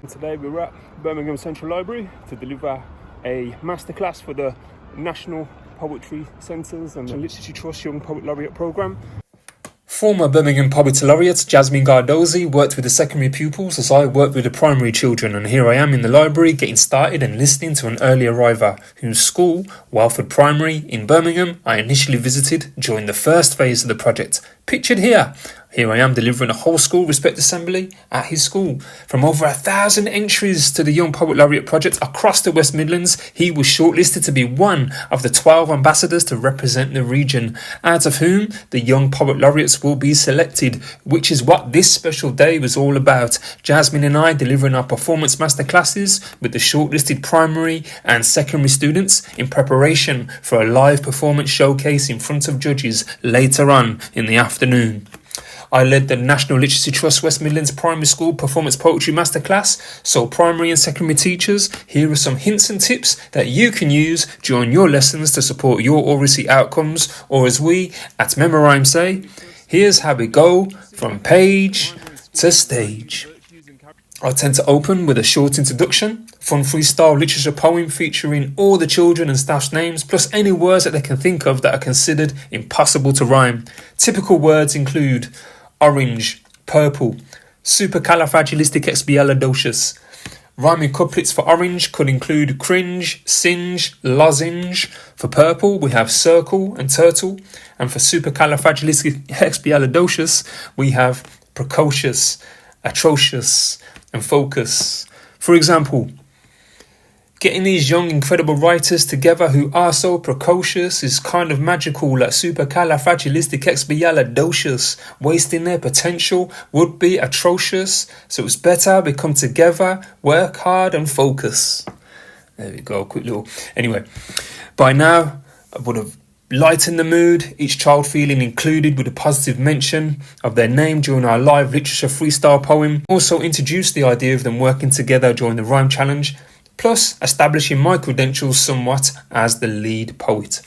Today we're at Birmingham Central Library to deliver a masterclass for the National Poetry Centres and the Literacy Trust Young Poet Laureate programme. Former Birmingham Poet Laureate Jasmine Gardozi worked with the secondary pupils as I worked with the primary children, and here I am in the library getting started and listening to an early arriver whose school, Walford Primary in Birmingham, I initially visited during the first phase of the project. Pictured here. Here I am delivering a whole school respect assembly at his school. From over 1,000 entries to the Young Poet Laureate project across the West Midlands, he was shortlisted to be one of the 12 ambassadors to represent the region, out of whom the Young Poet Laureates will be selected, which is what this special day was all about. Jasmine and I delivering our performance masterclasses with the shortlisted primary and secondary students in preparation for a live performance showcase in front of judges later on in the afternoon. I led the National Literacy Trust West Midlands Primary School Performance Poetry Masterclass, so primary and secondary teachers, here are some hints and tips that you can use during your lessons to support your Oracy outcomes, or as we at Memorhyme say, here's how we go from page to stage. I tend to open with a short introduction, fun freestyle literature poem featuring all the children and staff's names, plus any words that they can think of that are considered impossible to rhyme. Typical words include orange, purple, supercalifragilisticexpialidocious. Rhyming couplets for orange could include cringe, singe, lozenge. For purple, we have circle and turtle. And for supercalifragilisticexpialidocious, we have precocious, atrocious, and focus. For example, getting these young, incredible writers together who are so precocious is kind of magical, like supercalifragilisticexpialidocious. Wasting their potential would be atrocious, so it's better we come together, work hard and focus. There we go, quick little... Anyway, by now I would have lightened the mood, each child feeling included with a positive mention of their name during our live literature freestyle poem. Also introduced the idea of them working together during the rhyme challenge, plus establishing my credentials somewhat as the lead poet.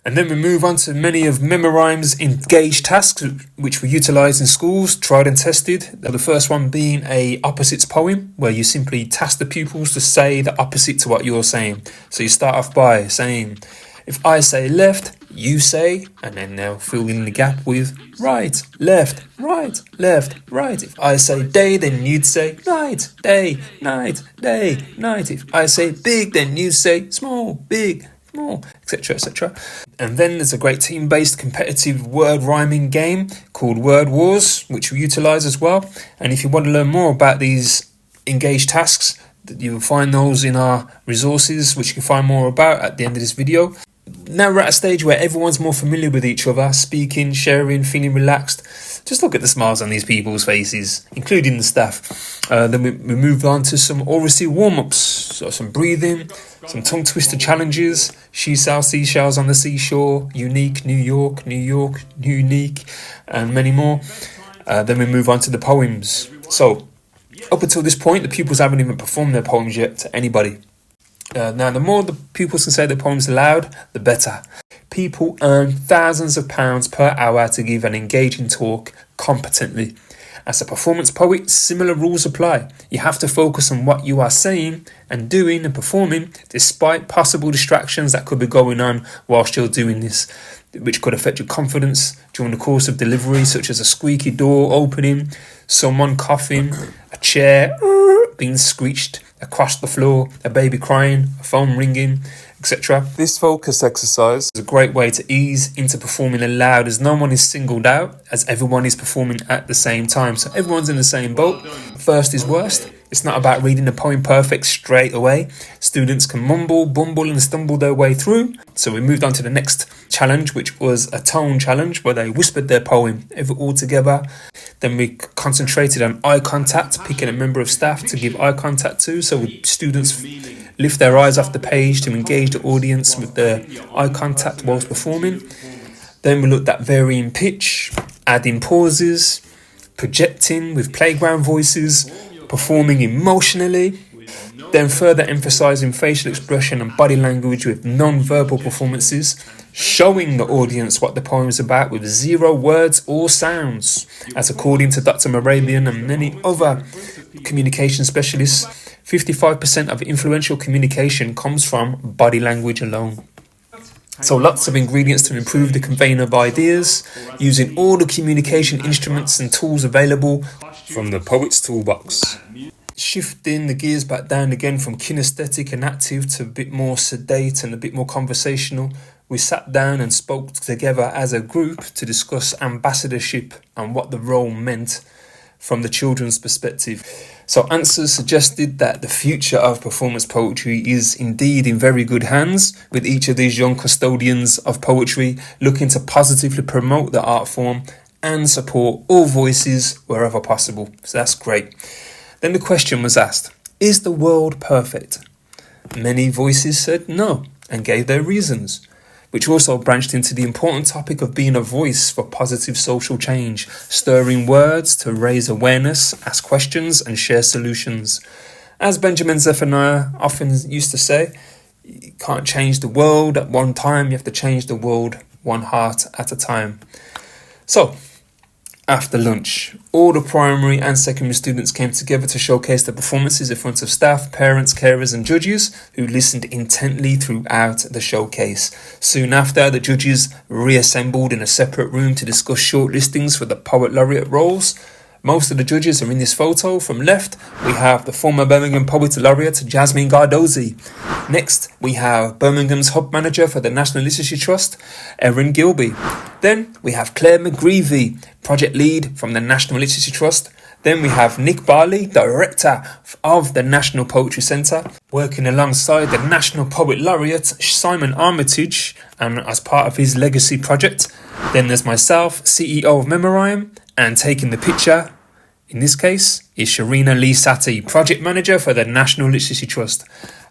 And then we move on to many of Memorhyme's engaged tasks, which we utilise in schools, tried and tested. The first one being a opposites poem, where you simply task the pupils to say the opposite to what you're saying. So you start off by saying, if I say left, you say, and then they'll fill in the gap with right, left, right, left, right. If I say day, then you'd say night, day, night, day, night. If I say big, then you say small, big, small, etc., etc. And then there's a great team-based competitive word rhyming game called Word Wars, which we utilise as well. And if you want to learn more about these engaged tasks, you'll find those in our resources, which you can find more about at the end of this video. Now we're at a stage where everyone's more familiar with each other, speaking, sharing, feeling relaxed. Just look at the smiles on these people's faces, including the staff. Then we moved on to some Oracy warm-ups, so some breathing, some tongue twister challenges, she saw seashells on the seashore, unique, New York, New York, unique, and many more. Then we move on to the poems. So up until this point, the pupils haven't even performed their poems yet to anybody. Now, the more the pupils can say their poems aloud, the better. People earn thousands of pounds per hour to give an engaging talk competently. As a performance poet, similar rules apply. You have to focus on what you are saying and doing and performing, despite possible distractions that could be going on whilst you're doing this, which could affect your confidence during the course of delivery, such as a squeaky door opening, someone coughing, a chair being screeched across the floor, a baby crying, a phone ringing, etc. This focus exercise is a great way to ease into performing aloud, as no one is singled out, as everyone is performing at the same time. So everyone's in the same boat. First is worst. It's not about reading the poem perfect straight away. Students can mumble, bumble and stumble their way through. So we moved on to the next challenge, which was a tone challenge, where they whispered their poem all together. Then we concentrated on eye contact, picking a member of staff to give eye contact to, so students lift their eyes off the page to engage the audience with their eye contact whilst performing. Then we looked at varying pitch, adding pauses, projecting with playground voices, performing emotionally, then further emphasising facial expression and body language with non-verbal performances, showing the audience what the poem is about with 0 words or sounds, as according to Dr. Morabian and many other communication specialists, 55% of influential communication comes from body language alone. So lots of ingredients to improve the conveying of ideas, using all the communication instruments and tools available from the Poet's Toolbox. Shifting the gears back down again from kinesthetic and active to a bit more sedate and a bit more conversational, we sat down and spoke together as a group to discuss ambassadorship and what the role meant from the children's perspective. So answers suggested that the future of performance poetry is indeed in very good hands, with each of these young custodians of poetry looking to positively promote the art form and support all voices wherever possible. So that's great. Then the question was asked, is the world perfect? Many voices said no and gave their reasons, which also branched into the important topic of being a voice for positive social change, stirring words to raise awareness, ask questions and share solutions. As Benjamin Zephaniah often used to say, you can't change the world at one time, you have to change the world one heart at a time. So, after lunch, all the primary and secondary students came together to showcase their performances in front of staff, parents, carers and judges who listened intently throughout the showcase. Soon after, the judges reassembled in a separate room to discuss shortlistings for the Poet Laureate roles. Most of the judges are in this photo. From left, we have the former Birmingham Poet Laureate, Jasmine Gardozzi. Next, we have Birmingham's Hub Manager for the National Literacy Trust, Erin Gilby. Then we have Claire McGreevy, Project Lead from the National Literacy Trust. Then we have Nick Barley, Director of the National Poetry Centre, working alongside the National Poet Laureate, Simon Armitage, and as part of his legacy project. Then there's myself, CEO of Memorhyme, and taking the picture, in this case, is Sharina Lee Sati, Project Manager for the National Literacy Trust.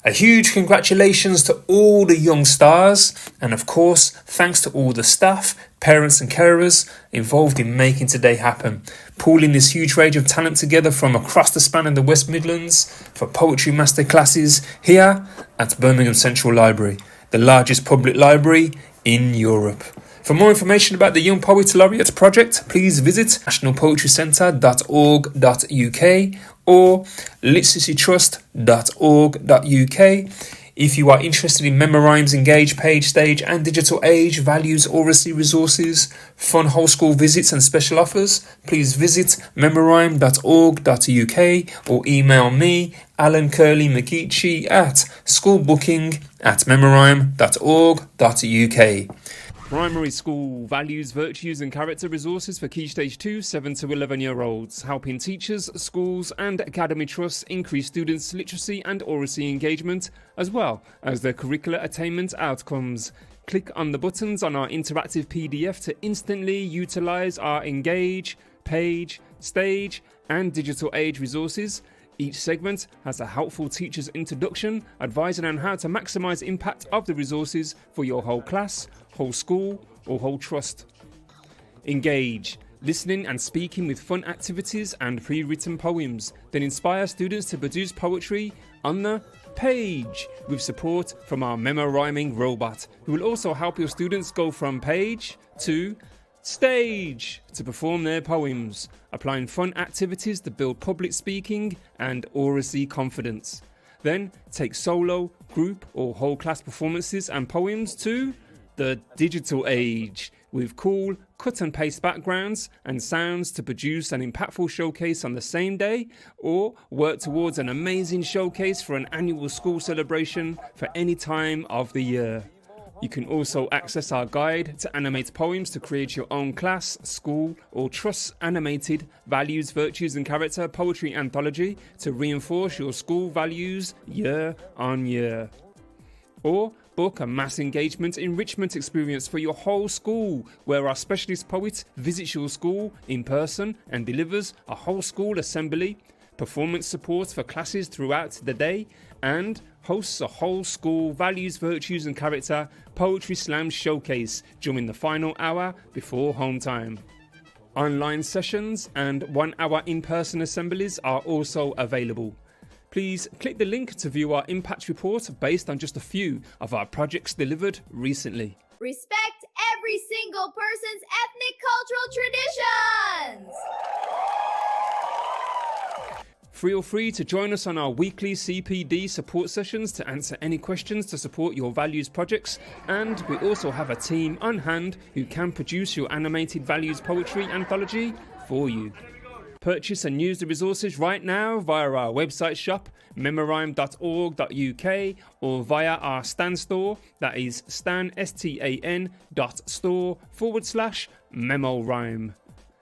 A huge congratulations to all the young stars, and of course, thanks to all the staff, parents and carers involved in making today happen, pooling this huge range of talent together from across the span in the West Midlands for poetry masterclasses here at Birmingham Central Library, the largest public library in Europe. For more information about the Young Poet Laureate project, please visit nationalpoetrycentre.org.uk or literacytrust.org.uk. If you are interested in Memorhyme's Engage, Page, Stage and Digital Age, Values, Oracy resources, fun whole school visits and special offers, please visit memorhyme.org.uk or email me, Alan Kurly McGeechee at schoolbooking@memorhyme.org.uk. Primary school values, virtues and character resources for Key Stage 2, 7 to 11-year-olds, helping teachers, schools and academy trusts increase students' literacy and oracy engagement, as well as their curricular attainment outcomes. Click on the buttons on our interactive PDF to instantly utilise our Engage, Page, Stage and Digital Age resources. Each segment has a helpful teacher's introduction, advising on how to maximise impact of the resources for your whole class, whole school or whole trust. Engage, listening and speaking with fun activities and pre-written poems, then inspire students to produce poetry on the page with support from our memo-rhyming robot, who will also help your students go from page to stage to perform their poems, applying fun activities to build public speaking and oracy confidence. Then take solo, group or whole class performances and poems to the digital age with cool cut and paste backgrounds and sounds to produce an impactful showcase on the same day, or work towards an amazing showcase for an annual school celebration for any time of the year. You can also access our guide to animate poems to create your own class, school or trust animated values, virtues and character poetry anthology to reinforce your school values year on year. Or book a mass engagement enrichment experience for your whole school, where our specialist poet visits your school in person and delivers a whole school assembly, performance support for classes throughout the day, and hosts a whole school values, virtues and character poetry slam showcase during the final hour before home time. Online sessions and 1 hour in-person assemblies are also available. Please click the link to view our impact report based on just a few of our projects delivered recently. Respect every single person's ethnic cultural traditions! Feel free to join us on our weekly CPD support sessions to answer any questions to support your values projects, and we also have a team on hand who can produce your animated values poetry anthology for you. Purchase and use the resources right now via our website shop, memorhyme.org.uk, or via our Stan store, that is stan.store/memorhyme.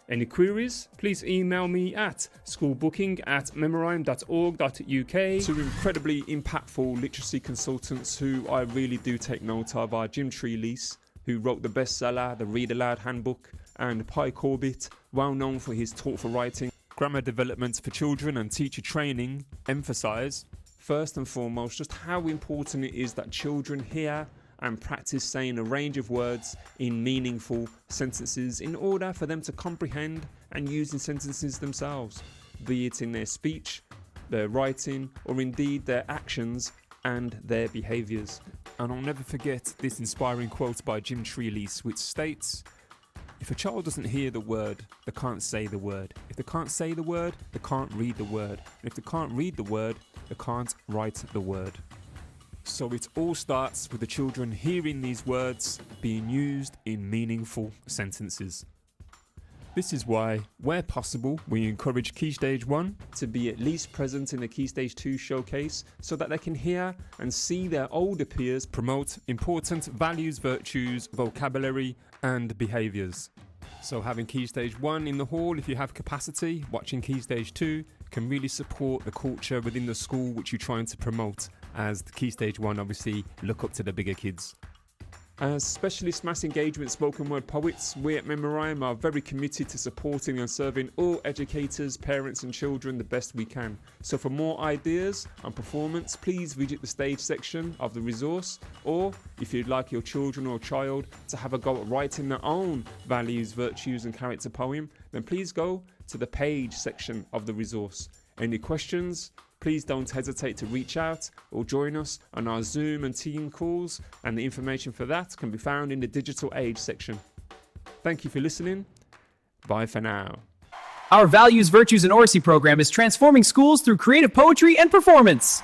Any queries, please email me at schoolbooking@memorhyme.org.uk. Two incredibly impactful literacy consultants who I really do take note of are Jim Treelise, who wrote the bestseller, The Read Aloud Handbook, and Pi Corbett, well known for his thoughtful writing. Grammar development for children and teacher training emphasise, first and foremost, just how important it is that children hear and practice saying a range of words in meaningful sentences in order for them to comprehend and use in sentences themselves, be it in their speech, their writing, or indeed their actions and their behaviours. And I'll never forget this inspiring quote by Jim Treelise, which states, "If a child doesn't hear the word, they can't say the word. If they can't say the word, they can't read the word. And if they can't read the word, they can't write the word." So it all starts with the children hearing these words being used in meaningful sentences. This is why, where possible, we encourage Key Stage 1 to be at least present in the Key Stage 2 showcase so that they can hear and see their older peers promote important values, virtues, vocabulary and behaviours. So having Key Stage 1 in the hall, if you have capacity, watching Key Stage 2 can really support the culture within the school which you're trying to promote, as the Key Stage 1 obviously look up to the bigger kids. As specialist mass engagement spoken word poets, we at Memorhyme are very committed to supporting and serving all educators, parents and children the best we can. So for more ideas on performance, please visit the stage section of the resource, or if you'd like your children or child to have a go at writing their own values, virtues and character poem, then please go to the page section of the resource. Any questions? Please don't hesitate to reach out or join us on our Zoom and team calls, and the information for that can be found in the digital age section. Thank you for listening. Bye for now. Our Values, Virtues, and Oracy program is transforming schools through creative poetry and performance.